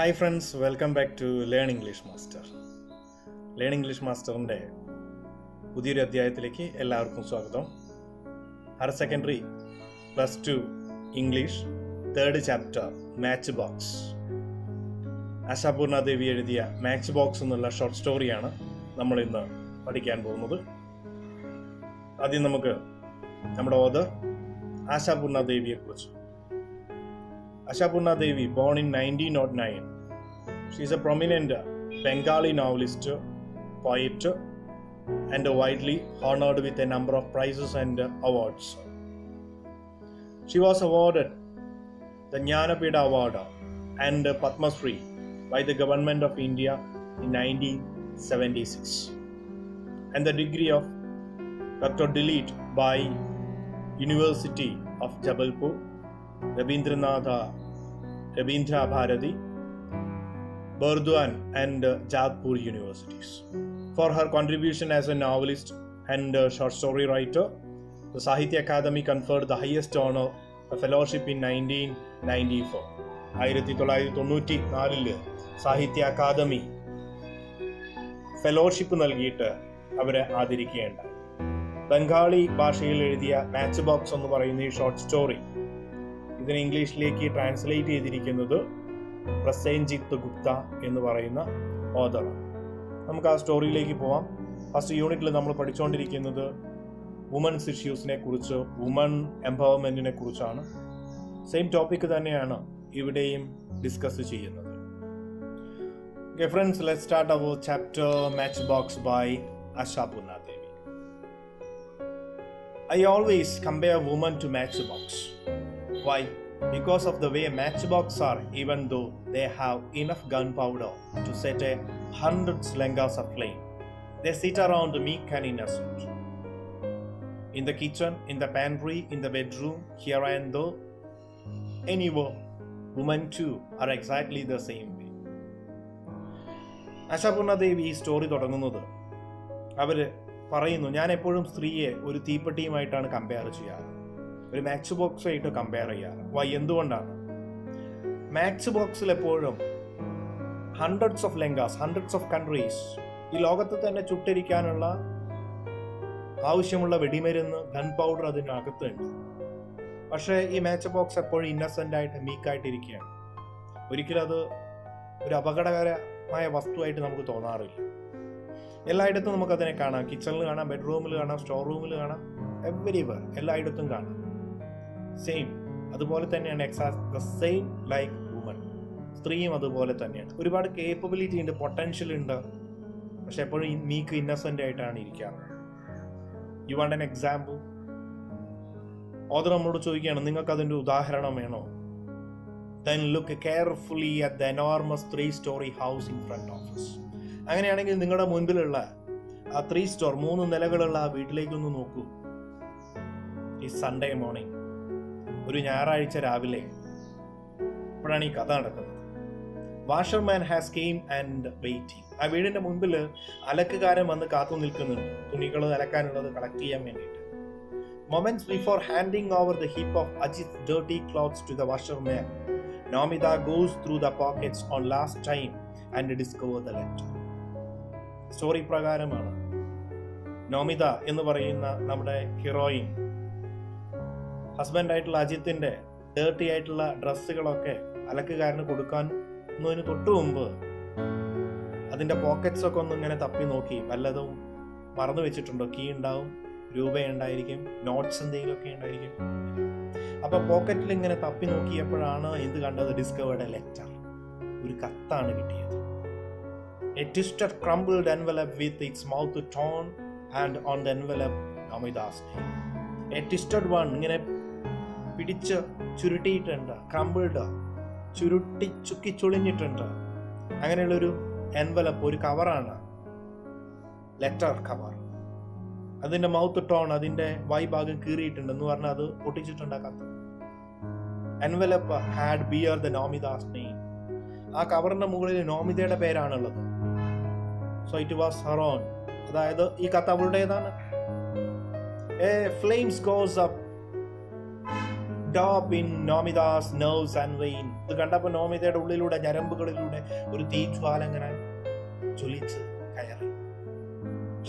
Hi friends, welcome back to learn English master. Learn English മാസ്റ്ററിൻ്റെ പുതിയൊരു അധ്യായത്തിലേക്ക് എല്ലാവർക്കും സ്വാഗതം. Higher secondary +2 English 3rd chapter match box. Ashapurna Devi എഴുതിയ മാച്ച് ബോക്സ് എന്നുള്ള ഷോർട്ട് സ്റ്റോറിയാണ് നമ്മൾ ഇന്ന് പഠിക്കാൻ പോകുന്നത്. ആദ്യം നമുക്ക് നമ്മുടെ ഓഥർ ആശാപൂർണ ദേവിയെക്കുറിച്ച്. Ashapurna Devi, born in 1909. She is a prominent Bengali novelist, poet, and widely honored with a number of prizes and awards. She was awarded the Jnanapida Award and Padma Shri by the Government of India in 1976, and the degree of Dr. Dilit by University of Jabalpur, Rabindra Bharati, Burdwan and Jadpur universities. For her contribution as a novelist and short story writer, the Sahitya Akademi conferred the highest honor, a fellowship in 1994. 1994 സാഹിത്യ academy fellowship നൽകിയിട്ട് അവരെ ആദരിക്കുകയുണ്ടായി. ബംഗാളി ഭാഷയിൽ എഴുതിയ match box എന്ന് പറയുന്ന ഈ short story ഇതിനെ ഇംഗ്ലീഷിലേക്ക് ട്രാൻസ്ലേറ്റ് ചെയ്തിരിക്കുന്നത് പ്രസേൻജിത്ത് ഗുപ്ത എന്ന് പറയുന്ന ഓഥറാണ്. നമുക്ക് ആ സ്റ്റോറിയിലേക്ക് പോവാം. ഫസ്റ്റ് യൂണിറ്റിൽ നമ്മൾ പഠിച്ചുകൊണ്ടിരിക്കുന്നത് വുമൻസ് ഇഷ്യൂസിനെ കുറിച്ച്, വുമൺ എംപവർമെന്റിനെ കുറിച്ചാണ്. സെയിം ടോപ്പിക് തന്നെയാണ് ഇവിടെയും ഡിസ്കസ് ചെയ്യുന്നത്. Okay friends, let's start our chapter Matchbox by Ashapurna Devi. I always compare women to matchbox. Why? Because of the way matchbox are, even though they have enough gunpowder to set 100 slangas aflame, they sit around meek and innocent. In the kitchen, in the pantry, in the bedroom, here and there, anywhere, women too are exactly the same way. Ashapurna Devi ഈ story തുടങ്ങുന്നത് അവര് പറയുന്നു, ഞാൻ എപ്പോഴും സ്ത്രീയെ ഒരു തീപ്പെട്ടിയുമായിട്ടാണ് compare ചെയ്യാറ്, ഒരു മാച്ച് ബോക്സ് ആയിട്ട് കമ്പയർ ചെയ്യാറ്. എന്തുകൊണ്ടാണ്? മാച്ച് ബോക്സിൽ എപ്പോഴും hundreds of lankas, hundreds of countries, ഈ ലോകത്ത് തന്നെ ചുട്ടരിക്കാനുള്ള ആവശ്യമുള്ള വെടിമരുന്ന്, ഗൺ പൗഡർ അതിനകത്തുണ്ട്. പക്ഷേ ഈ മാച്ച് ബോക്സ് എപ്പോഴും ഇന്നസെന്റ് ആയിട്ട്, മീക്കായിട്ടിരിക്കുകയാണ്. ഒരിക്കലും അത് ഒരു അപകടകരമായ വസ്തുവായിട്ട് നമുക്ക് തോന്നാറില്ല. എല്ലായിടത്തും നമുക്കതിനെ കാണാം. കിച്ചണിൽ കാണാം, ബെഡ്റൂമിൽ കാണാം, സ്റ്റോർ റൂമിൽ കാണാം, എവരിവെയർ, എല്ലായിടത്തും കാണാം. സെയിം അതുപോലെ തന്നെയാണ്, ദ സെയിം ലൈക്ക് വുമൺ. സ്ത്രീയും അതുപോലെ തന്നെയാണ്. ഒരുപാട് കേപ്പബിലിറ്റി ഉണ്ട്, പൊട്ടൻഷ്യൽ ഉണ്ട്, പക്ഷെ എപ്പോഴും മീക്ക്, ഇന്നസെന്റ് ആയിട്ടാണ് ഇരിക്കാറ്. You want an example? Author നമ്മളോട് ചോദിക്കുകയാണ്, നിങ്ങൾക്ക് അതിൻ്റെ ഉദാഹരണം വേണോ? Then look carefully at the enormous 3-story house in front of us. അങ്ങനെയാണെങ്കിൽ നിങ്ങളുടെ മുൻപിലുള്ള ആ 3 നിലകളുള്ള ആ വീട്ടിലേക്കൊന്ന് നോക്കൂ. ഈ സൺഡേ മോർണിംഗ്, ഒരു ഞായറാഴ്ച രാവിലെ ഇപ്പോഴാണ് ഈ കഥ നടക്കുന്നത്. Washerman has came and waiting. ആ വീടിന്റെ മുൻപിൽ അലക്കുകാരൻ വന്ന് കാത്തു നിൽക്കുന്നുണ്ട്, തുണികൾ അലക്കാനുള്ളത് കളക്ട് ചെയ്യാൻ വേണ്ടിയിട്ട്. Moments before handing over the heap of Ajit's dirty clothes to the washerman, Nomita goes through the pockets on last time and discover the letter. Story പ്രകാരമാണ് നോമിത എന്ന് പറയുന്ന നമ്മുടെ ഹീറോയിൻ ഹസ്ബൻഡ് ആയിട്ടുള്ള അജിത്തിന്റെ ഡേർട്ടി ആയിട്ടുള്ള ഡ്രസ്സുകളൊക്കെ അലക്കുകാരന് കൊടുക്കുന്നതിന് തൊട്ടു മുമ്പ് അതിന്റെ പോക്കറ്റ്സ് ഒക്കെ ഒന്ന് ഇങ്ങനെ തപ്പി നോക്കി, വല്ലതും മറന്നു വെച്ചിട്ടുണ്ടോ, കീ ഉണ്ടാവും, രൂപയുണ്ടായിരിക്കും, നോട്ട്സ് എന്തെങ്കിലുമൊക്കെ ഉണ്ടായിരിക്കും. അപ്പൊ പോക്കറ്റിൽ ഇങ്ങനെ തപ്പി നോക്കിയപ്പോഴാണ് എന്ത് കണ്ടത്? ഡിസ്കവേർഡ് എ ലെറ്റർ, ഒരു കത്താണ് കിട്ടിയത്. A twisted crumpled envelope with its mouth torn and on the envelope Nomida's name. A twisted one, ഇങ്ങനെ പിടിച്ച് ചുരുട്ടിയിട്ടുണ്ട്, ക്രംബിൾഡ്, ചുരുട്ടി ചുക്കി ചുളിഞ്ഞിട്ടുണ്ട്. അങ്ങനെയുള്ളൊരു എൻവലപ്പ്, ഒരു കവറാണ്, ലെറ്റർ കവർ. അതിന്റെ മൗത്ത് ടോൺ, അതിന്റെ ഭാഗം കീറിയിട്ടുണ്ടെന്ന് പറഞ്ഞാൽ അത് പൊട്ടിച്ചിട്ടുണ്ട് ആ കത്ത്. Envelope had bear the Nomita's name. ആ കവറിന്റെ മുകളിൽ നോമിതയുടെ പേരാണുള്ളത്. So it was her own, അതായത് ഈ കത്ത് അവളുടേതാണ്. A flames goes up up in Nomida's nerves and vein. ഇത് കണ്ടപ്പോൾ നോമിതയുടെ ഉള്ളിലൂടെ ഞരമ്പുകളിലൂടെ ഒരു തീജ്വാല ഇങ്ങനെ ജ്വലിച്ച് കയറി.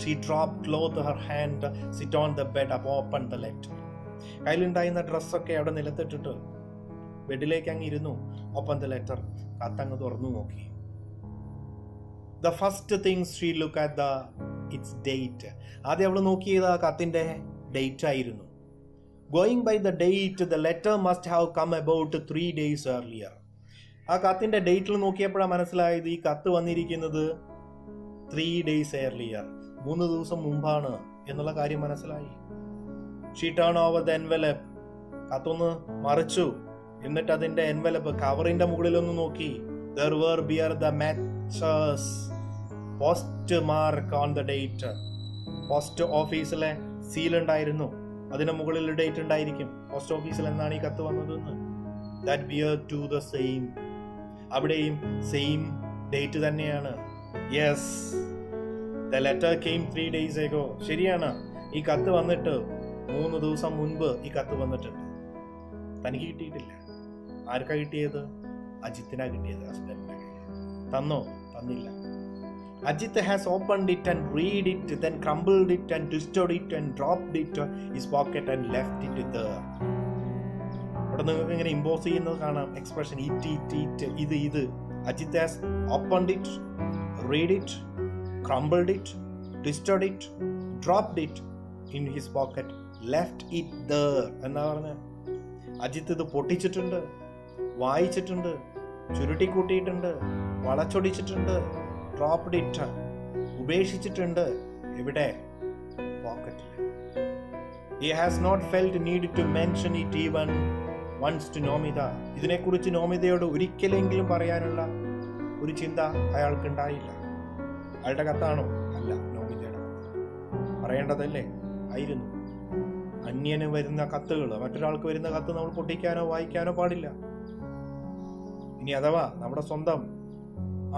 She dropped cloth her hand, sit on the bed, up open the letter. കയ്യിലുണ്ടായിരുന്ന ഡ്രസ്സൊക്കെ അവിടെ നിലത്തിട്ടിട്ട് ബെഡിലേക്ക് അങ്ങ് ഇരുന്നു. ഓപ്പൺ ദ ലെറ്റർ, കത്തങ്ങ് തുറന്നു നോക്കി. The first things she look at its date. ആദ്യം അവൾ നോക്കിയത് ആ കത്തിന്റെ ഡേറ്റ് ആയിരുന്നു. Going by the date, the letter must have come about 3 days earlier. ആ കത്തിന്റെ ഡേറ്റിൽ നോക്കിയപ്പോഴാണ് മനസ്സിലായത് ഈ കത്ത് വന്നിരിക്കുന്നത് 3 days earlier, 3 ദിവസം മുമ്പാണ് എന്നുള്ള കാര്യം മനസ്സിലായി. She turned over the envelope. കത്തൊന്ന് മറിച്ചു. എന്നിട്ട് അതിന്റെ എൻവലപ്പ് കവറിന്റെ മുകളിലൊന്ന് നോക്കി. There were bear the matches postmark on the date. Post ഓഫീസിലെ സീൽ ഉണ്ടായിരുന്നു, അതിന് മുകളിൽ ഡേറ്റ് ഉണ്ടായിരിക്കും. പോസ്റ്റ് ഓഫീസിൽ എന്നാണ് ഈ കത്ത് വന്നതെന്ന്. That bear to the same. അവിടെയും സെയിം ഡേറ്റ് തന്നെയാണ്. Yes, the letter came 3 days ago. ശരിയാണ്, ഈ കത്ത് വന്നിട്ട് 3 ദിവസം മുൻപ് ഈ കത്ത് വന്നിട്ടുണ്ട്. തനിക്ക് കിട്ടിയിട്ടില്ല. ആർക്കാ കിട്ടിയത്? അജിത്തിനാ കിട്ടിയത്, ഹസ്ബൻഡിന്റെ കയ്യിൽ. തന്നോ? തന്നില്ല. Ajit has opened it and read it, then crumbled it and twisted it and dropped it in his pocket and left it there. ഇവിടെ നിങ്ങൾക്ക് ഇങ്ങനെ ഇമ്പോസ് ചെയ്യുന്നത് കാണാം, എക്സ്പ്രഷൻ ഇത്. Ajit has opened it, read it, crumbled it, twisted it, dropped it in his pocket, left it there. എന്നാ പറഞ്ഞ അജിത്ത് ഇത് പൊട്ടിച്ചിട്ടുണ്ട്, വായിച്ചിട്ടുണ്ട്, ചുരുട്ടിക്കൂട്ടിയിട്ടുണ്ട്, വളച്ചൊടിച്ചിട്ടുണ്ട്, ഡ്രോപ്ഡ് ഇറ്റ്, ഉപേക്ഷിച്ചിട്ടുണ്ട്. എവിടെ? പോക്കറ്റിൽ. He has not felt need to mention it even once to Nomida. ഇതിനെക്കുറിച്ച് നോമിതയോട് ഒരിക്കലെങ്കിലും പറയാനുള്ള ഒരു ചിന്ത അയാൾക്കുണ്ടായില്ല. അയാളുടെ കത്താണോ? അല്ല, നോമിതയുടെ കത്ത്. പറയേണ്ടതല്ലേ? ആയിരുന്നു. അന്യന് വരുന്ന കത്തുകൾ, മറ്റൊരാൾക്ക് വരുന്ന കത്ത് നമ്മൾ പൊട്ടിക്കാനോ വായിക്കാനോ പാടില്ല. ഇനി അഥവാ നമ്മുടെ സ്വന്തം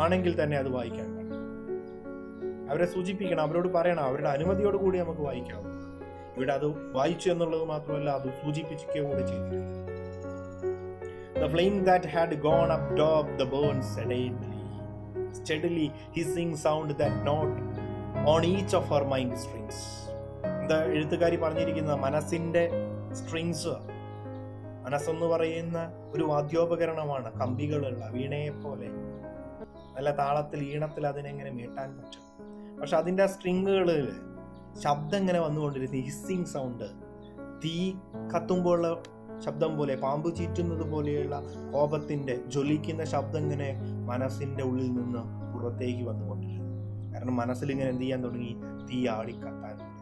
ആണെങ്കിൽ തന്നെ അത് വായിക്കാൻ പാടില്ല. അവരെ സൂചിപ്പിക്കണം, അവരോട് പറയണം, അവരുടെ അനുമതിയോട് കൂടി നമുക്ക് വായിക്കാം. ഇവിടെ അത് വായിച്ചു എന്നുള്ളത് മാത്രമല്ല, അത് സൂചിപ്പിക്കുക കൂടെ ചെയ്തിട്ടുണ്ട്. The flame that had gone up daubed the bones steadily hissing sound that gnawed on each of her mind strings. എന്താ എഴുത്തുകാരി പറഞ്ഞിരിക്കുന്ന? മനസ്സിന്റെ സ്ട്രിങ്സ്. മനസ്സെന്ന് പറയുന്ന ഒരു വാദ്യോപകരണമാണ്, കമ്പികളുള്ള വീണയെ പോലെ. നല്ല താളത്തിൽ, ഈണത്തിൽ അതിനെങ്ങനെ മീട്ടാൻ പറ്റും. പക്ഷെ അതിൻ്റെ ആ സ്ട്രിങ്ങുകളിൽ ശബ്ദം ഇങ്ങനെ വന്നുകൊണ്ടിരുന്ന ഹിസ്സിങ് സൗണ്ട്, തീ കത്തുമ്പോഴുള്ള ശബ്ദം പോലെ, പാമ്പ് ചീറ്റുന്നത് പോലെയുള്ള കോപത്തിന്റെ ജ്വലിക്കുന്ന ശബ്ദം ഇങ്ങനെ മനസ്സിന്റെ ഉള്ളിൽ നിന്ന് പുറത്തേക്ക് വന്നുകൊണ്ടിരുന്നു. കാരണം മനസ്സിൽ ഇങ്ങനെ എന്ത് ചെയ്യാൻ തുടങ്ങി? തീ ആളിക്കത്താൻ തുടങ്ങി.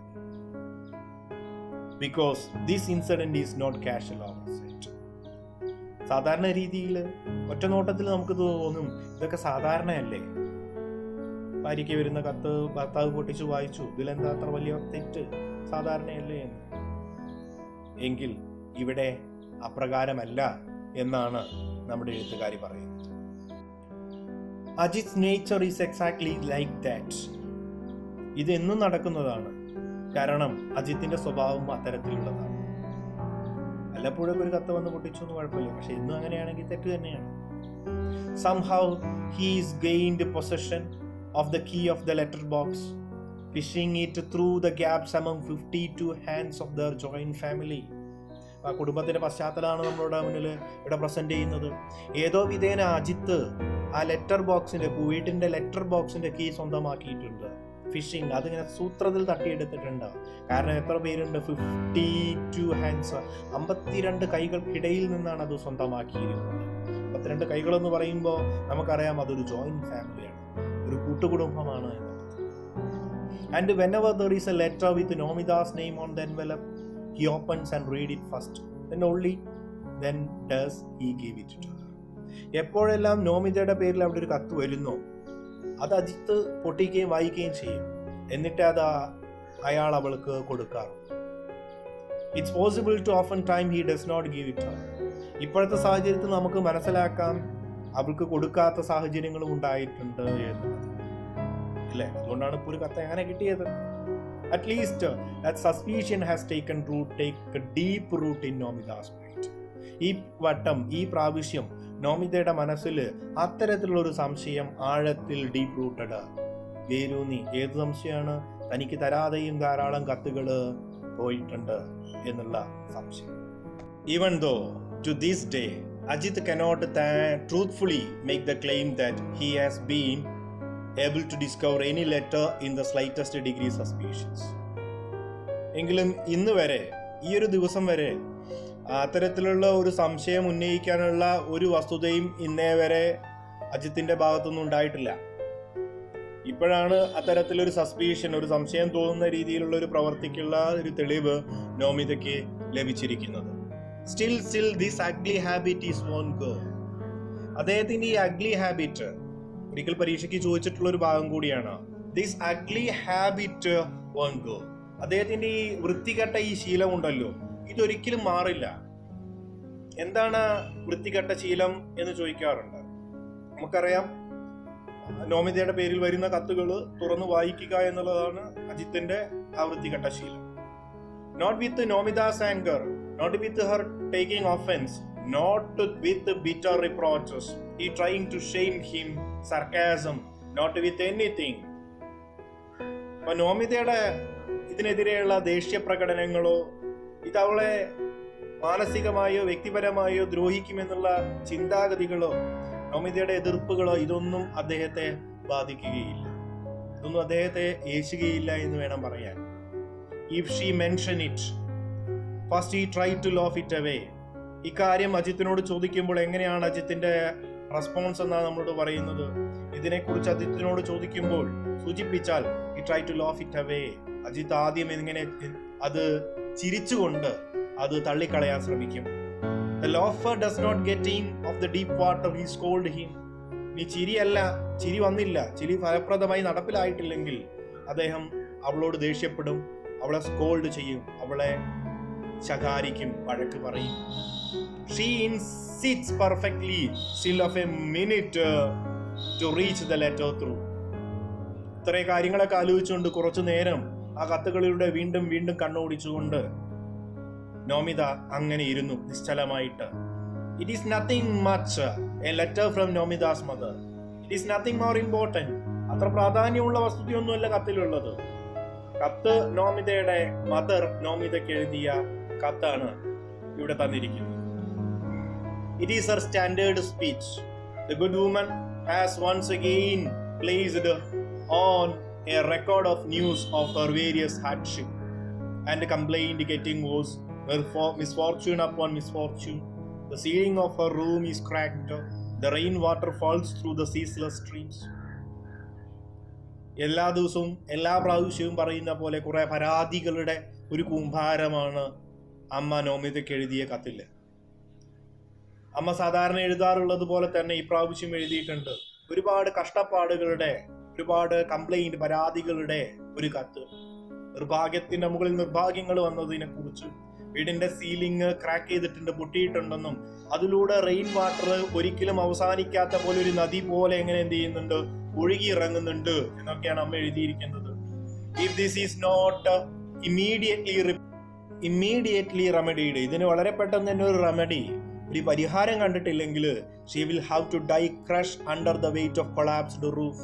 Because this incident is not casual opposite. സാധാരണ രീതിയിൽ ഒറ്റ നോട്ടത്തിൽ നമുക്ക് തോന്നും ഇതൊക്കെ സാധാരണയല്ലേ, ഭാര്യയ്ക്ക് വരുന്ന കത്ത് ഭർത്താവ് പൊട്ടിച്ചു വായിച്ചു, ഇതിലെന്താ അത്ര വലിയ തെറ്റ്, സാധാരണയല്ലേ എന്ന്. എങ്കിൽ ഇവിടെ അപ്രകാരമല്ല എന്നാണ് നമ്മുടെ എഴുത്തുകാരി പറയുന്നത്. അജിത്'s nature is exactly like that. ഇത് എന്നും നടക്കുന്നതാണ്. കാരണം അജിത്തിന്റെ സ്വഭാവം അത്തരത്തിലുള്ളതാണ്. വല്ലപ്പോഴും ഒരു കത്ത് വന്ന് പൊട്ടിച്ചു എന്ന് കുഴപ്പമില്ല, പക്ഷെ ഇന്നും അങ്ങനെയാണെങ്കിൽ തെറ്റ് തന്നെയാണ്. Somehow he is gained possession of the key of the letter box, fishing it through the gaps among 52 hands of their joint family. ആ കുടുംബത്തിന്റെ പശ്ചാത്തലമാണ് നമ്മളോട് മുന്നിൽ ഇവിടെ പ്രസന്റ് ചെയ്യുന്നത്. ഏതോ വിധേന അജിത്ത് ആ ലെറ്റർ ബോക്സിന്റെ, വീട്ടിന്റെ ലെറ്റർ ബോക്സിന്റെ കീ സ്വന്തമാക്കിയിട്ടുണ്ട്. ഫിഷിംഗ്, അതിങ്ങനെ സൂത്രത്തിൽ തട്ടിയെടുത്തിട്ടുണ്ട്. കാരണം എത്ര പേരുണ്ട്? 52 ഹാൻഡ്സ്, 52 കൈകൾക്കിടയിൽ നിന്നാണ് അത് സ്വന്തമാക്കിയിരിക്കുന്നത്. 52 കൈകളെന്ന് പറയുമ്പോൾ നമുക്കറിയാം അതൊരു ജോയിന്റ് ഫാമിലിയാണ്, ഒരു കൂട്ടുകുടുംബമാണ് എന്നുള്ളത്. And whenever there is a letter with Nomida's name on the envelope, he opens and read it first, then only then does he give it to her. എപ്പോഴെല്ലാം നോമിതയുടെ പേരിൽ അവിടെ ഒരു കത്ത് വരുന്നു, അത് അജിത്ത് പൊട്ടിക്കുകയും വായിക്കുകയും ചെയ്യും. എന്നിട്ട് അത് അയാൾ അവൾക്ക് കൊടുക്കാറുണ്ട്. It's possible to often time he does not give it her. ഇപ്പോഴത്തെ സാഹചര്യത്തിൽ നമുക്ക് മനസ്സിലാക്കാം അവൾക്ക് കൊടുക്കാത്ത സാഹചര്യങ്ങളും ഉണ്ടായിട്ടുണ്ട് എന്നുള്ളത് അല്ലേ. അതുകൊണ്ടാണ് ഇപ്പോൾ ഒരു കത്ത് എങ്ങനെ കിട്ടിയത്. At least that suspicion has taken deep root in Nomida's mind. ഈ പ്രാവശ്യം നോമിതയുടെ മനസ്സിൽ അത്തരത്തിലുള്ള ഒരു സംശയം ആഴത്തിൽ ഡീപ്പ് റൂട്ടഡ് വേരൂന്നി. ഏത് സംശയമാണ്? തനിക്ക് തരാതെയും ധാരാളം കത്തുകൾ പോയിട്ടുണ്ട് എന്നുള്ള സംശയം. Even though to this day Ajit cannot truthfully make the claim that he has been able to discover any letter in the slightest degree suspicious. എങ്കിലും ഇന്ന് വരെ, ഈ ഒരു ദിവസം വരെ അത്തരത്തിലുള്ള ഒരു സംശയം ഉന്നയിക്കാനുള്ള ഒരു വസ്തുതയും ഇന്നേ വരെ അജിത്തിന്റെ ഭാഗത്തുനിന്നും ഉണ്ടായിട്ടില്ല. ഇപ്പോഴാണ് അത്തരത്തിലൊരു സസ്പീഷൻ, ഒരു സംശയം തോന്നുന്ന രീതിയിലുള്ള ഒരു പ്രവർത്തിക്കുള്ള ഒരു തെളിവ് നോമിതയ്ക്ക് ലഭിച്ചിരിക്കുന്നത്. Still, this ugly habit is won't go. അദ്ദേഹത്തിന്റെ ഈ അഗ്ലി ഹാബിറ്റ് ഒരിക്കൽ പരീക്ഷയ്ക്ക് ചോദിച്ചിട്ടുള്ള ഒരു ഭാഗം കൂടിയാണ്. This ugly habit won't go. അദ്ദേഹത്തിന്റെ ഈ വൃത്തികെട്ട ഈ ശീലം ഉണ്ടല്ലോ, ഇതൊരിക്കലും മാറില്ല. എന്താണ് വൃത്തികെട്ട ശീലം എന്ന് ചോദിക്കാറുണ്ട്. നമുക്കറിയാം, നോമിതയുടെ പേരിൽ വരുന്ന കത്തുകൾ തുറന്നു വായിക്കുക എന്നുള്ളതാണ് അജിത്തിന്റെ ആ വൃത്തികെട്ട ശീലം. Not with Nomida's anger, not with her taking offense, not with bitter reproaches, he trying to shame him, sarcasm, not with anything. അപ്പൊ നോമിതയുടെ ഇതിനെതിരെയുള്ള ദേഷ്യ പ്രകടനങ്ങളോ ഇതവളെ മാനസികമായോ വ്യക്തിപരമായോ ദ്രോഹിക്കുമെന്നുള്ള ചിന്താഗതികളോ നോമിതയുടെ എതിർപ്പുകളോ ഇതൊന്നും അദ്ദേഹത്തെ ബാധിക്കുകയില്ല, ഇതൊന്നും അദ്ദേഹത്തെ ഏശുകയില്ല എന്ന് വേണം പറയാൻ. If she mention it, first he tried to laugh it away. ഇക്കാര്യം അജിത്തിനോട് ചോദിക്കുമ്പോൾ എങ്ങനെയാണ് അജിത്തിന്റെ റെസ്പോൺസ് എന്നാണ് നമ്മളോട് പറയുന്നത്. ഇതിനെക്കുറിച്ച് അജിത്തിനോട് ചോദിക്കുമ്പോൾ സൂചിപ്പിച്ചാൽ he tried to laugh it away. Ajith ആദ്യം എങ്ങനെ അത് ചിരിച്ചുകൊണ്ട് അത് തള്ളിക്കളയാൻ ശ്രമിക്കും. The laugher does not get in of the deep water, he scolded him. നീ ചിരി വന്നില്ല, ചിരി ഫലപ്രദമായി നടപ്പിലായിട്ടില്ലെങ്കിൽ അദ്ദേഹം അവളോട് ദേഷ്യപ്പെടും, അവളെ സ്കോൾഡ് ചെയ്യും, അവളെ ശകാരിക്കും, വഴക്ക് പറയും. She insists perfectly still of a minute to reach the letter through. ഇത്രയും കാര്യങ്ങളൊക്കെ ആലോചിച്ചുകൊണ്ട് കുറച്ചു നേരം ആ കത്തുകളിലൂടെ വീണ്ടും വീണ്ടും കണ്ണോടിച്ചുകൊണ്ട് നോമിത അങ്ങനെ ഇരുന്നു നിശ്ചലമായിട്ട്. It is nothing much, a letter from Nomida's mother. It is nothing more important. അത്ര പ്രാധാന്യമുള്ള വസ്തുതയൊന്നുമല്ല കത്തിലുള്ളത്. കത്ത് നോമിതയുടെ മദർ നോമിതയ്ക്ക് എഴുതിയ കത്താണ് ഇവിടെ തന്നിരിക്കുന്നത്. It is her standard speech. The good woman has once again placed on a record of news of her various hardship and complaint getting worse, misfortune upon misfortune. The ceiling of her room is cracked. The rain water falls through the ceaseless streams. എല്ലാ ദിവസവും എല്ലാ പ്രാവശ്യവും പറയുന്ന പോലെ കുറെ പരാതികളുടെ ഒരു കൂമ്പാരമാണ് അമ്മ നോമിതയ്ക്ക് എഴുതിയ കത്തിൽ. അമ്മ സാധാരണ എഴുതാറുള്ളത് പോലെ തന്നെ ഈ പ്രാവശ്യം എഴുതിയിട്ടുണ്ട്. ഒരുപാട് കഷ്ടപ്പാടുകളുടെ, ഒരുപാട് കംപ്ലൈന്റ്, പരാതികളുടെ ഒരു കത്ത്. നിർഭാഗ്യത്തിന്റെ മുകളിൽ നിർഭാഗ്യങ്ങൾ വന്നതിനെ കുറിച്ചും, വീടിന്റെ സീലിംഗ് ക്രാക്ക് ചെയ്തിട്ടുണ്ട്, പൊട്ടിയിട്ടുണ്ടെന്നും, അതിലൂടെ റെയിൻ വാട്ടർ ഒരിക്കലും അവസാനിക്കാത്ത പോലെ ഒരു നദി പോലെ എങ്ങനെ എന്ത് ചെയ്യുന്നുണ്ട്, ഒഴുകി ഇറങ്ങുന്നുണ്ട് എന്നൊക്കെയാണ് അമ്മ എഴുതിയിരിക്കുന്നത്. If this is not immediately remedied, ഇതിന് വളരെ പെട്ടെന്ന് തന്നെ ഒരു റെമഡി, ഒരു പരിഹാരം കണ്ടിട്ടില്ലെങ്കിൽ she will have to die crushed under the weight of collapsed roof.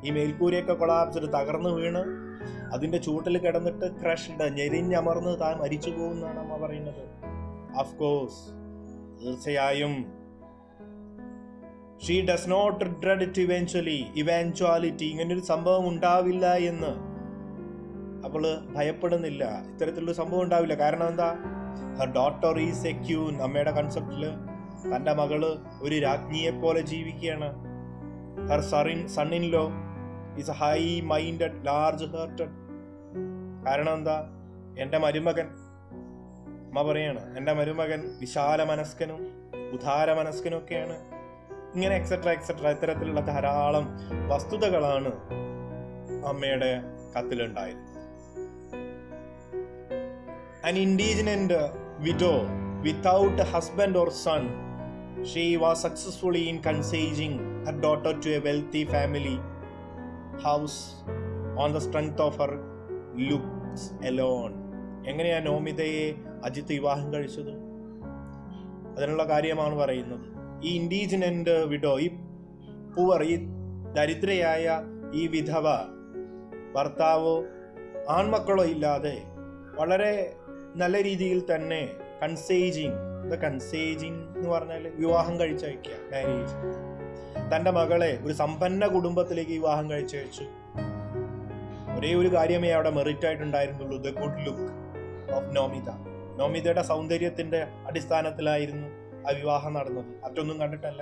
ഈ മേൽക്കൂരയൊക്കെ കൊളാപ്സ്ഡ്, തകർന്നു വീണ് അതിന്റെ ചൂട്ടിൽ കിടന്നിട്ട് ക്രഷ്ഡ്, ഞെരിഞ്ഞമർന്ന് താൻ മരിച്ചു പോകുന്നാണ് അമ്മ പറയുന്നത്. ഓഫ് കോഴ്സ്, തീർച്ചയായും she does not dread it eventuality, ഇങ്ങനൊരു സംഭവം ഉണ്ടാവില്ല എന്ന് അവള് ഭയപ്പെടുന്നില്ല. ഇത്തരത്തിലൊരു സംഭവം ഉണ്ടാവില്ല. കാരണം എന്താ? her daughter is a queen. അമ്മയുടെ കൺസെപ്റ്റില് തന്റെ മകള് ഒരു രാജ്ഞിയെ പോലെ ജീവിക്കുകയാണ്. her son-in-law is high minded, large hearted. കാരണം എന്താ? എന്റെ മരുമകൻ, അമ്മ പറയാണ്, എന്റെ മരുമകൻ വിശാല മനസ്കനും ഉദാര മനസ്കനും ഒക്കെയാണ്. ഇങ്ങനെ എക്സെട്ര ഇത്തരത്തിലുള്ള ധാരാളം വസ്തുതകളാണ് അമ്മയുടെ കത്തിലുണ്ടായത്. An indigent widow without a husband or son, she was successfully in consigning her daughter to a wealthy family house on the strength of her looks alone. എങ്ങനെയാ നോമിതയെ അജിത്ത് വിവാഹം കഴിച്ചത്? അതിനുള്ള കാര്യമാണ് പറയുന്നത്. ഈ ഇൻഡീജിനന്റ് വിഡോ, ഈ പുവർ, ഈ ദരിദ്രയായ ഈ വിധവ ഭർത്താവോ ആൺമക്കളോ ഇല്ലാതെ വളരെ നല്ല രീതിയിൽ തന്നെ കൺസേജിങ് എന്ന് പറഞ്ഞാൽ വിവാഹം കഴിച്ചയക്കുക, മാരേജ്. തൻ്റെ മകളെ ഒരു സമ്പന്ന കുടുംബത്തിലേക്ക് വിവാഹം കഴിച്ചയച്ചു. ഒരേ ഒരു കാര്യമേ അവിടെ മെറിറ്റ് ആയിട്ടുണ്ടായിരുന്നുള്ളൂ, the good look of Nomita. നോമിതയുടെ സൗന്ദര്യത്തിന്റെ അടിസ്ഥാനത്തിലായിരുന്നു ആ വിവാഹം നടന്നത്, മറ്റൊന്നും കണ്ടിട്ടല്ല.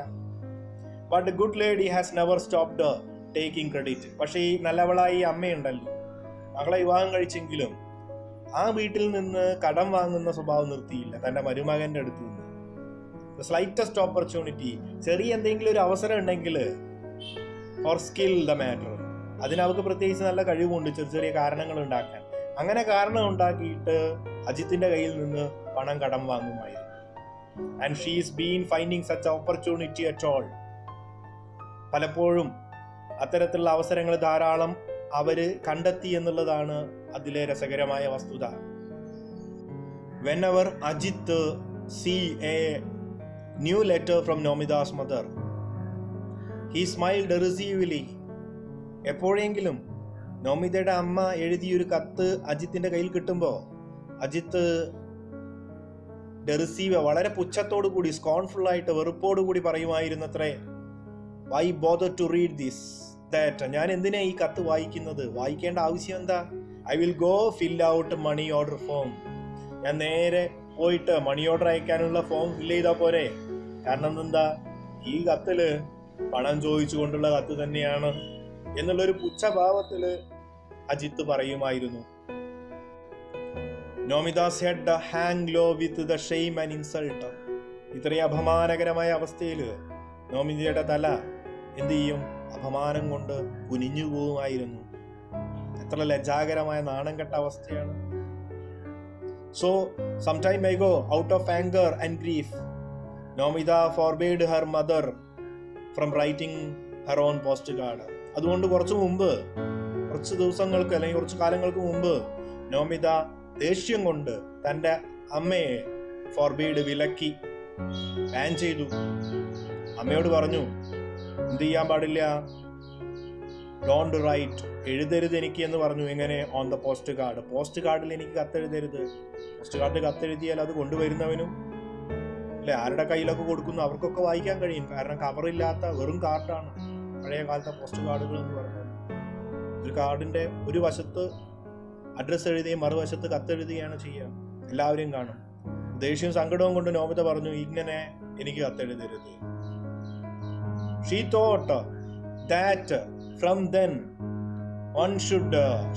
But the good lady has never stopped taking credit. പക്ഷേ ഈ നല്ലവളായി അമ്മയുണ്ടല്ലോ, മകളെ വിവാഹം കഴിച്ചെങ്കിലും ആ വീട്ടിൽ നിന്ന് കടം വാങ്ങുന്ന സ്വഭാവം നിർത്തിയില്ല തന്റെ മരുമകന്റെ അടുത്ത് നിന്ന്. സ്ലൈറ്റസ്റ്റ് ഓപ്പർച്യൂണിറ്റി, ചെറിയ എന്തെങ്കിലും ഒരു അവസരം ഉണ്ടെങ്കിൽ ഫോർ സ്കിൽ ദ മാറ്റർ, അതിന് അവർക്ക് പ്രത്യേകിച്ച് നല്ല കഴിവുണ്ട് ചെറിയ ചെറിയ കാരണങ്ങൾ ഉണ്ടാക്കാൻ. അങ്ങനെ കാരണം ഉണ്ടാക്കിയിട്ട് അജിത്തിന്റെ കയ്യിൽ നിന്ന് പണം കടം വാങ്ങുമായിരുന്നു. And she is been finding such opportunity at all. പലപ്പോഴും അത്തരത്തിലുള്ള അവസരങ്ങൾ ധാരാളം അവര് കണ്ടെത്തി എന്നുള്ളതാണ് അതിലെ രസകരമായ വസ്തുത. Whenever Ajit see a new letter from Nomida's mother, he smiled derisively. എപ്പോഴെങ്കിലും നോമിതയുടെ അമ്മ എഴുതിയൊരു കത്ത് അജിത്തിന്റെ കയ്യിൽ കിട്ടുമ്പോൾ അജിത്ത് ഡെറിസീവ്, വളരെ പുച്ഛത്തോടു കൂടി, സ്കോൺഫുൾ ആയിട്ട്, വെറുപ്പോടു കൂടി പറയുമായിരുന്നത്രേ, why bother to read this, that, ഞാൻ എന്തിനാ ഈ കത്ത് വായിക്കുന്നത്, വായിക്കേണ്ട ആവശ്യം എന്താ, I will go fill out money order form, ഞാൻ നേരെ പോയിട്ട് മണി ഓർഡർ അയക്കാനുള്ള ഫോം ഫില്ല് ചെയ്താൽ പോരെ, കാരണം എന്താ, ഈ കത്തില് പണം ചോദിച്ചുകൊണ്ടുള്ള കത്ത് തന്നെയാണ് എന്നുള്ളൊരു പുച്ഛഭാവത്തില് അജിത്ത് പറയുമായിരുന്നു. Nomita's head hang low with the shame and insult. ഇത്രയും അപമാനകരമായ അവസ്ഥയിൽ നോമിതയുടെ തല എന്ത് ചെയ്യും, അപമാനം കൊണ്ട് കുനിഞ്ഞു പോവുമായിരുന്നു. എത്ര ലജ്ജാകരമായ നാണം കെട്ട അവസ്ഥയാണ്. So, some time ago, out of anger and grief, Nomida forbade her mother from writing her own postcard. അതുകൊണ്ട് കുറച്ച് ദിവസങ്ങൾക്ക് അല്ലെങ്കിൽ കുറച്ച് കാലങ്ങൾക്ക് മുമ്പ് നോമിത ദേഷ്യം കൊണ്ട് തൻ്റെ അമ്മയെ ഫോർബീഡ്, വിലക്കി, ബാൻ ചെയ്തു. അമ്മയോട് പറഞ്ഞു, എന്ത് ചെയ്യാൻ പാടില്ല, ഡോണ്ട് റൈറ്റ്, എഴുതരുത് എനിക്ക് എന്ന് പറഞ്ഞു. എങ്ങനെ, on the post card, post കാർഡിൽ എനിക്ക് കത്തെഴുതരുത്. പോസ്റ്റ് കാർഡ് കത്തെഴുതിയാൽ അത് കൊണ്ടുവരുന്നവനും അല്ലെ ആരുടെ കയ്യിലൊക്കെ കൊടുക്കുന്നു അവർക്കൊക്കെ വായിക്കാൻ കഴിയും, കാരണം കവറില്ലാത്ത വെറും കാർഡാണ് പഴയ കാലത്തെ പോസ്റ്റ് കാർഡുകൾ എന്ന് പറഞ്ഞത്. ഒരു കാർഡിന്റെ ഒരു വശത്ത് അഡ്രസ്സ് എഴുതുകയും മറുവശത്ത് കത്തെഴുതുകയാണ് ചെയ്യുക, എല്ലാവരും കാണും. ദേഷ്യവും സങ്കടവും കൊണ്ട് നോമിത പറഞ്ഞു, ഇങ്ങനെ എനിക്ക് കത്തെഴുതരുത്. She thought that from then on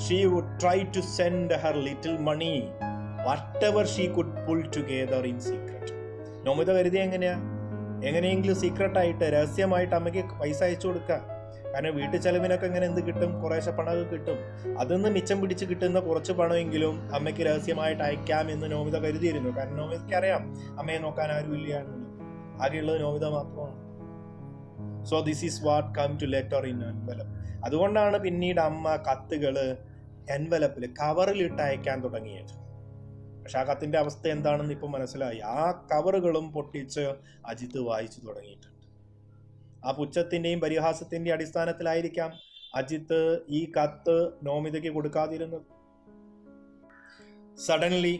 she would try to send her little money, whatever she could pull together in secret. Nomita കരുതി എങ്ങനെയെങ്കിലും സീക്രട്ട് ആയിട്ട്, രഹസ്യമായിട്ട് അമ്മയ്ക്ക് പൈസ അയച്ചു കൊടുക്കുക. കാരണം വീട്ടു ചെലവിനൊക്കെ ഇങ്ങനെ എന്ത് കിട്ടും, കുറേശ്ശെ പണമൊക്കെ കിട്ടും. അതിന്ന് മിച്ചം പിടിച്ച് കിട്ടുന്ന കുറച്ച് പണമെങ്കിലും അമ്മയ്ക്ക് രഹസ്യമായിട്ട് അയക്കാം എന്ന് നോമിത കരുതിയിരുന്നു. കാരണം നോമിതയ്ക്ക് അറിയാം അമ്മയെ നോക്കാൻ ആരും ഇല്ല എന്നുള്ളത്, ആകെയുള്ളത് നോമിത മാത്രമാണ്. So this is what come to letter in envelope. അതുകൊണ്ടാണ് പിന്നീട് അമ്മ കത്തുകള് എൻവലപ്പിൽ, കവറിലിട്ട് അയക്കാൻ തുടങ്ങിയത്. പക്ഷെ ആ കത്തിന്റെ അവസ്ഥ എന്താണെന്ന് ഇപ്പൊ മനസ്സിലായി. ആ കവറുകളും പൊട്ടിച്ച് അജിത്ത് വായിച്ചു തുടങ്ങിയിട്ടുണ്ട്. ആ പുച്ഛത്തിന്റെയും പരിഹാസത്തിന്റെയും അടിസ്ഥാനത്തിലായിരിക്കാം അജിത്ത് ഈ കത്ത് നോമിതയ്ക്ക് കൊടുക്കാതിരുന്നത്. Suddenly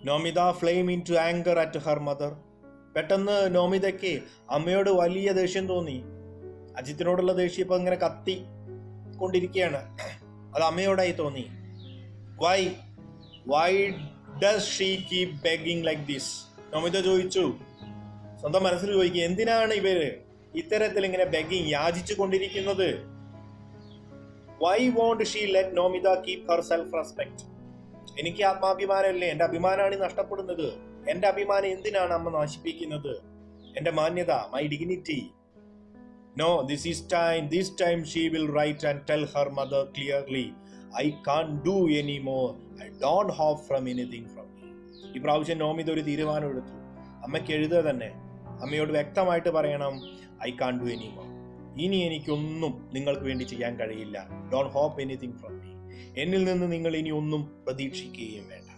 Nomita flame into anger at her mother. പെട്ടെന്ന് നോമിതയ്ക്ക് അമ്മയോട് വലിയ ദേഷ്യം തോന്നി. അജിത്തിനോടുള്ള ദേഷ്യം ഇപ്പൊ ഇങ്ങനെ കത്തി കൊണ്ടിരിക്കുകയാണ്. അത് അമ്മയോടായി തോന്നി. Why does she keep begging like this? Nomita ചോദിച്ചു, സ്വന്തം മനസ്സിൽ ചോദിക്കുക, എന്തിനാണ് ഇവര് ഇത്തരത്തിൽ ഇങ്ങനെ ബെഗിങ്, യാചിച്ചു കൊണ്ടിരിക്കുന്നത്? Why won't she let Nomita keep herself respect? എനിക്ക് ആത്മാഭിമാനമല്ലേ, എന്റെ അഭിമാനമാണ് നഷ്ടപ്പെടുന്നത്. എന്റെ അഭിമാനം എന്തിനാണ് അമ്മ നശിപ്പിക്കുന്നത്? എന്റെ മാന്യത, my dignity. No, this time she will write and tell her mother clearly, I can't do anymore. I don't hope from anything from you. ഈ പ്രാവശ്യം നോമിത ഒരു തീരുമാനം എടുത്തു. അമ്മയ്ക്ക് എഴുതുക തന്നെ, അമ്മയോട് വ്യക്തമായിട്ട് പറയണം, I can't do anymore. ഇനി എനിക്കൊന്നും നിങ്ങൾക്ക് വേണ്ടി ചെയ്യാൻ കഴിയില്ല. Don't hope anything from me. എന്നിൽ നിന്ന് നിങ്ങൾ ഇനി ഒന്നും പ്രതീക്ഷിക്കുകയും വേണ്ട.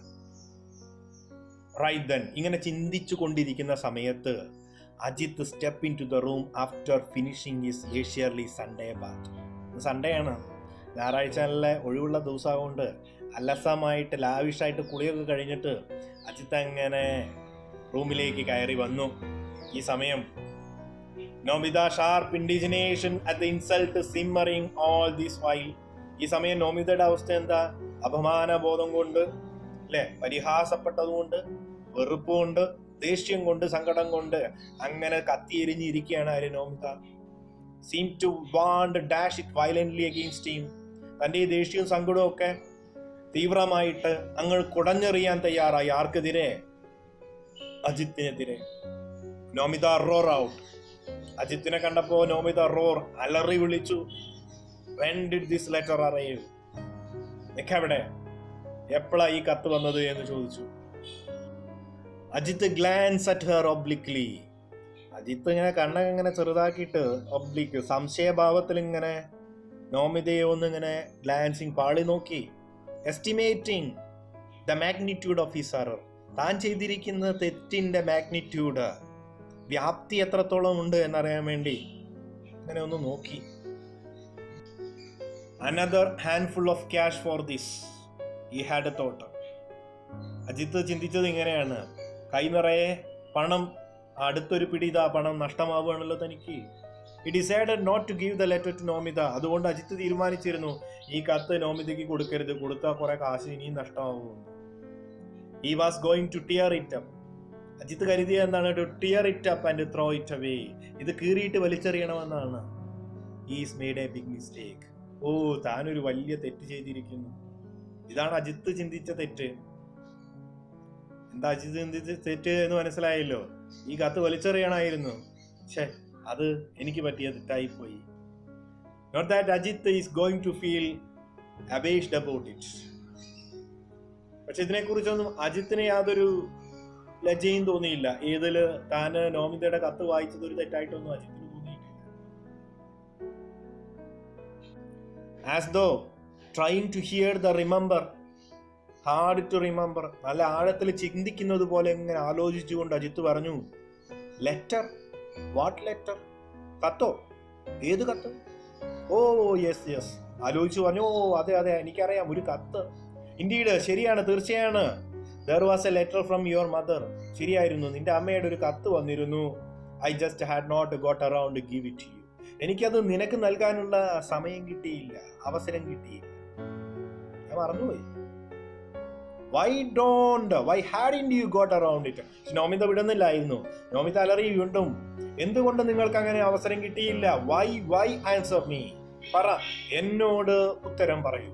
റൈറ്റ് ദെൻ ഇങ്ങനെ ചിന്തിച്ചു കൊണ്ടിരിക്കുന്ന സമയത്ത് Ajit step into the room after finishing his leisurely Sunday bath. Sunday ആണ്, ഞായറാഴ്ച നല്ല ഒഴിവുള്ള ദിവസമാകൊണ്ട് അലസമായിട്ട് ലാവിഷായിട്ട് കുളിയൊക്കെ കഴിഞ്ഞിട്ട് അജിത്ത് അങ്ങനെ റൂമിലേക്ക് കയറി വന്നു. ഈ സമയം Nomita sharp indignation at the insult simmering all this while. ഈ സമയം നോമിതയുടെ അവസ്ഥ എന്താ? അപമാന ബോധം കൊണ്ട്, അല്ലെ, പരിഹാസപ്പെട്ടതുകൊണ്ട്, വെറുപ്പ് കൊണ്ട്, ദേഷ്യം കൊണ്ട്, സങ്കടം കൊണ്ട് അങ്ങനെ കത്തിയെരിഞ്ഞിരിക്കുകയാണ് ആര്? Nomita. Seem to want dash it violently against him. തന്റെ ഈ ദേഷ്യവും സങ്കടവും ഒക്കെ തീവ്രമായിട്ട് അങ്ങ് കുടഞ്ഞെറിയാൻ തയ്യാറായി. ആർക്കെതിരെ? അജിത്തിനെതിരെ. Nomita roar out. അജിത്തിനെ കണ്ടപ്പോ നോമിത റോർ, അലറി വിളിച്ചു. When did this letter arrive? എവിടെ, എപ്പോഴാ ഈ കത്ത് വന്നത് എന്ന് ചോദിച്ചു. Ajit glance at her obliquely. Ajit ഇങ്ങനെ കണ്ണങ്ങനെ ചെറുതാക്കിയിട്ട് ഒബ്ലിക്ക് സംശയഭാവത്തിൽ ഇങ്ങനെ നോമിതയെ ഒന്നിങ്ങനെ ഗ്ലാൻസിങ് പാളി നോക്കി. Estimating the magnitude of his error. താൻ ചെയ്തിരിക്കുന്ന തെറ്റിന്റെ മാഗ്നിറ്റ്യൂഡ്, വ്യാപ്തി എത്രത്തോളം ഉണ്ട് എന്നറിയാൻ വേണ്ടി അങ്ങനെ ഒന്ന് നോക്കി. Another handful of cash for this, he had a thought. Ajith ചിന്തിച്ചത് ഇങ്ങനെയാണ്, കൈ നിറയെ പണം, അടുത്തൊരു പിടിതാ പണം നഷ്ടമാവുകയാണല്ലോ തനിക്ക്. He decided not to give the letter to Nomita. അതുകൊണ്ട് അജിത്ത് തീരുമാനിച്ചിരുന്നു ഈ കത്ത് നോമിതയ്ക്ക് കൊടുക്കരുത്, കൊടുത്താൽ കുറെ കാശ് ഇനിയും നഷ്ടമാവുമെന്ന്. He was going to tear it up. Ajith കരുതിയ എന്താണ്? To tear it up and throw it away. ഇത് കീറിയിട്ട് വലിച്ചെറിയണമെന്നാണ്. He's made a big mistake. ഓ, താനൊരു വലിയ തെറ്റ് ചെയ്തിരിക്കുന്നു. ഇതാണ് അജിത്ത് ചിന്തിച്ച തെറ്റ്. എന്താ അജിത്ത് ചിന്തിച്ച തെറ്റ് എന്ന് മനസ്സിലായല്ലോ. ഈ കത്ത് വലിച്ചെറിയണമായിരുന്നു. പക്ഷെ അത് എനിക്ക് പറ്റിയ തെറ്റായിപ്പോയി. Not that Ajit is going to feel abashed about it. പക്ഷെ ഇതിനെക്കുറിച്ചൊന്നും അജിത്തിന് യാതൊരു ലജ്ജയും തോന്നിയില്ല. ഏതില് താന് നോമിതയുടെ കത്ത് വായിച്ചത് ഒരു തെറ്റായിട്ടൊന്നും അജിത്തിന് തോന്നിയിട്ടില്ല. As though trying to hear the remember, hard to remember, നല്ല ആഴത്തിൽ ചിന്തിക്കുന്നത് പോലെ ഇങ്ങനെ ആലോചിച്ചുകൊണ്ട് അജിത്ത് പറഞ്ഞു, ലെറ്റർ? What letter? കത്തോ? ഏത് കത്ത്? Oh yes yes. ആലോചിച്ചു പറഞ്ഞു, ഓ അതെ അതെ, എനിക്കറിയാം, ഒരു കത്ത്. ഇൻഡീഡ്, ശരിയാണ്, തീർച്ചയാണ്. There was a letter from your mother. ശരിയായിരുന്നു, നിന്റെ അമ്മയുടെ ഒരു കത്ത് വന്നിരുന്നു. I just had not got around to give it to you. എനിക്കത് നിനക്ക് നൽകാനുള്ള സമയം കിട്ടിയില്ല, അവസരം കിട്ടിയില്ല, ഞാൻ മറന്നുപോയി. Why hadn't you got around it? Nomita വിടുന്നില്ലായിരുന്നു. Nomita അലറി വീണ്ടും, എന്തുകൊണ്ട് നിങ്ങൾക്ക് അങ്ങനെ അവസരം കിട്ടിയില്ല? Why answer me? പറ, എന്നോട് ഉത്തരം പറയൂ.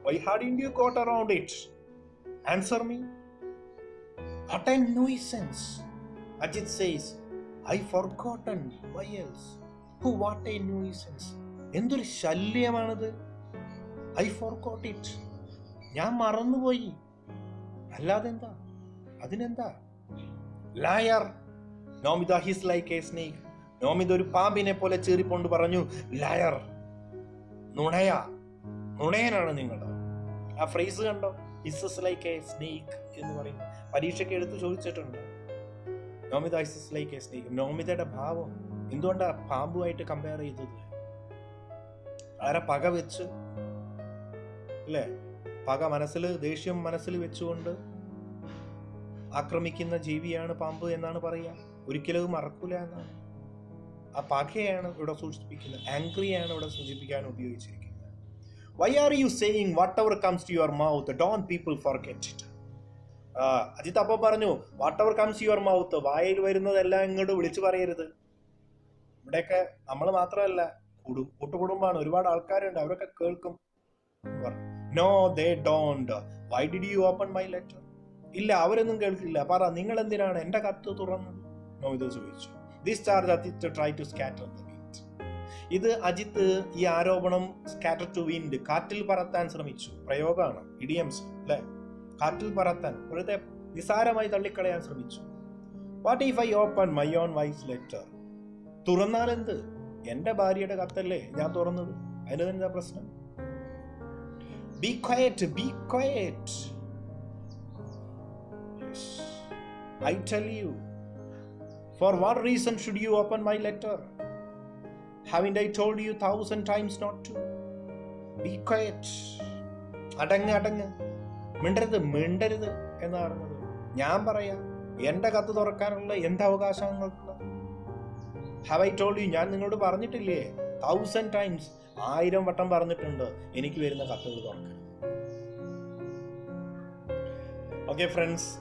Why hadn't you got around it? Answer me. What a nuisance. Ajit says, I forgotten. Why else? What a nuisance. എന്തൊരു ശല്യമാണത്. I forgot it. ഞാൻ മറന്നുപോയി. അല്ലാതെ എന്താ? അതിനെന്താ? Liar. Nomita hiss like a snake. Nomita ഒരു പാമ്പിനെ പോലെ ചീറിക്കൊണ്ട് പറഞ്ഞു, ലയർ, നുണയനാണ് നിങ്ങൾ. ആ ഫ്രേസ് കണ്ടോ? ഹിസ് ലൈക്ക് എ സ്നേക്ക് എന്ന് പറയും. പരീക്ഷയ്ക്ക് എടുത്ത് ചോദിച്ചിട്ടുണ്ട്. Nomita hiss like a snake. നോമിതയുടെ ഭാവം എന്തുകൊണ്ടാ പാമ്പുമായിട്ട് കമ്പയർ ചെയ്തത്? വളരെ പക വെച്ച്, അല്ലേ? പക മനസ്സിൽ, ദേഷ്യം മനസ്സിൽ വെച്ചുകൊണ്ട് ആക്രമിക്കുന്ന ജീവിയാണ് പാമ്പ് എന്നാണ് പറയുക. ഒരിക്കലും മറക്കൂല എന്നാണ്. ആ പകയാണ് ഇവിടെ സൂചിപ്പിക്കുന്നത്, ആംഗ്രിയാണ് ഇവിടെ സൂചിപ്പിക്കാൻ ഉപയോഗിച്ചിരിക്കുന്നത്. Why are you saying whatever comes to your mouth? Don't people forget it. Ajith അപ്പോൾ പറഞ്ഞു, whatever comes to your mouth, വായിൽ വരുന്നതെല്ലാം ഇങ്ങോട്ട് വിളിച്ചു പറയരുത്. ഇവിടെയൊക്കെ നമ്മൾ മാത്രമല്ല, കൂട്ടുകുടുംബമാണ്, ഒരുപാട് ആൾക്കാരുണ്ട്, അവരൊക്കെ കേൾക്കും. No, they don't. Why did you open my letter? ഇല്ല, അവരൊന്നും കേൾക്കില്ല. പറ, നിങ്ങൾ എന്തിനാണ് എന്റെ കത്ത് തുറന്നത്? നോമിത ചോദിച്ചു. This charge Ajit tried to scatter the wind. ഇത് അജിത്ത് ഈ ആരോപണം സ്കാറ്റർ ടു വിൻഡ്, കാറ്റിൽ പറത്താൻ ശ്രമിച്ചു. പ്രയോഗമാണ്, ഇഡിയംസ് അല്ലെ? കാറ്റിൽ പറത്താൻ, വെറുതെ നിസാരമായി തള്ളിക്കളയാൻ ശ്രമിച്ചു. What if I open my own wife letter? തുറന്നാൽ എന്ത്? എന്റെ ഭാര്യയുടെ കത്തല്ലേ ഞാൻ തുറന്നത്, അതിന് എന്താ പ്രശ്നം? Be quiet. Yes. I tell you, for what reason should you open my letter? Haven't I told you 1,000 times not to? Be quiet. അടങ്ങ് മിണ്ടരുത് എന്ന് പറഞ്ഞത്. ഞാൻ പറയാം, എൻ്റെ കത്ത് തുറക്കാനുള്ള എന്ത് അവകാശം നിങ്ങൾക്കുള്ള? ഹാവ് ഐ ടോൾഡ് യു, ഞാൻ നിങ്ങളോട് പറഞ്ഞിട്ടില്ലേ 1,000 times, 1000 വട്ടം പറഞ്ഞിട്ടുണ്ട് എനിക്ക് വരുന്ന കത്തുകൾ തുറക്കണം. ഓക്കെ ഫ്രണ്ട്സ്,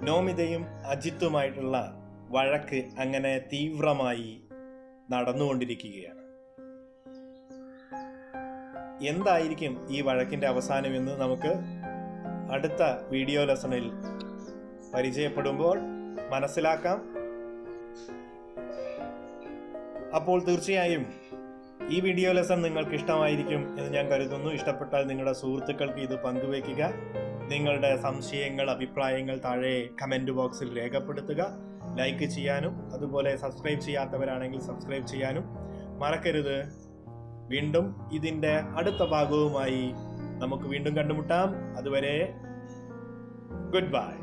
നോമിതയും അജിത്തുമായിട്ടുള്ള വഴക്ക് അങ്ങനെ തീവ്രമായി നടന്നുകൊണ്ടിരിക്കുകയാണ്. എന്തായിരിക്കും ഈ വഴക്കിന്റെ അവസാനം എന്ന് നമുക്ക് അടുത്ത വീഡിയോ ലെസണിൽ പരിചയപ്പെടുമ്പോൾ മനസ്സിലാക്കാം. അപ്പോൾ തീർച്ചയായും ഈ വീഡിയോ ലെസൺ നിങ്ങൾക്ക് ഇഷ്ടമായിരിക്കും എന്ന് ഞാൻ കരുതുന്നു. ഇഷ്ടപ്പെട്ടാൽ നിങ്ങളുടെ സുഹൃത്തുക്കൾക്ക് ഇത് പങ്കുവയ്ക്കുക. നിങ്ങളുടെ സംശയങ്ങൾ, അഭിപ്രായങ്ങൾ താഴെ കമന്റ് ബോക്സിൽ രേഖപ്പെടുത്തുക. ലൈക്ക് ചെയ്യാനും അതുപോലെ സബ്സ്ക്രൈബ് ചെയ്യാത്തവരാണെങ്കിൽ സബ്സ്ക്രൈബ് ചെയ്യാനും മറക്കരുത്. വീണ്ടും ഇതിൻ്റെ അടുത്ത ഭാഗവുമായി നമുക്ക് വീണ്ടും കണ്ടുമുട്ടാം. അതുവരെ ഗുഡ് ബൈ.